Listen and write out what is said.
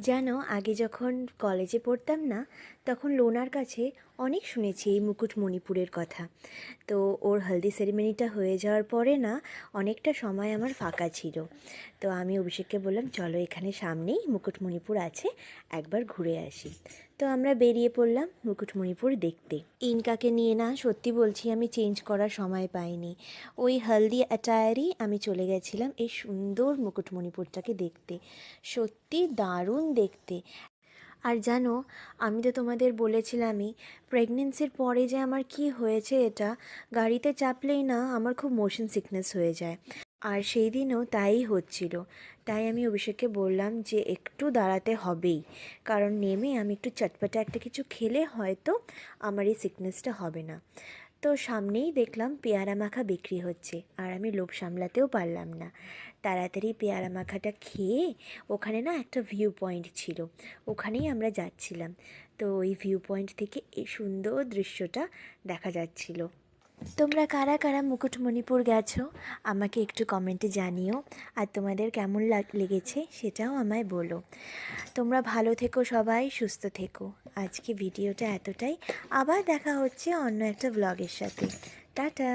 জানো, আগে যখন কলেজে পড়তাম না, তখন লোনার কাছে অনেক শুনেছি এই মুকুটমণিপুরের কথা। তো ওর হলদি সেরিমনিটা হয়ে যাওয়ার পরে না, অনেকটা সময় আমার ফাঁকা ছিল। তো আমি অভিষেককে বললাম, চলো এখানে সামনেই মুকুটমণিপুর আছে, একবার ঘুরে আসি। তো আমরা বেরিয়ে পড়লাম মুকুটমণিপুর দেখতে। ইনকাকে নিয়ে না, সত্যি বলছি, আমি চেঞ্জ করার সময় পাইনি। ওই হলদি অ্যাটায়ারই আমি চলে গেছিলাম এই সুন্দর মুকুটমণিপুরটাকে দেখতে। সত্যি দারুণ দেখতে। আর জানো, আমি তো তোমাদের বলেছিলামই প্রেগনেন্সির পরে যে আমার কি হয়েছে, এটা গাড়িতে চাপলেই না আমার খুব মোশন সিকনেস হয়ে যায়। আর সেই দিনও তাই হচ্ছিল। তাই আমি অভিষেককে বললাম যে একটু দাঁড়াতে হবেই, কারণ নেমে আমি একটু চটপটা একটা কিছু খেলে হয়তো আমার এই সিকনেসটা হবে না। তো সামনেই দেখলাম পেয়ারা মাখা বিক্রি হচ্ছে, আর আমি লোভ সামলাতেও পারলাম না। তাড়াতাড়ি পেয়ারা মাখাটা খেয়ে ওখানে না একটা ভিউ পয়েন্ট ছিল, ওখানেই আমরা যাচ্ছিলাম। তো ওই ভিউ পয়েন্ট থেকে এই সুন্দর দৃশ্যটা দেখা যাচ্ছিল। তোমরা কারা কারা মুকুটমণিপুর গেছো আমাকে একটু কমেন্টে জানিও। আর তোমাদের কেমন লেগেছে সেটাও আমায় বলো। তোমরা ভালো থেকো, সবাই সুস্থ থেকো। আজকে ভিডিওটা এতটাই। আবার দেখা হচ্ছে অন্য একটা ব্লগের সাথে। টাটা।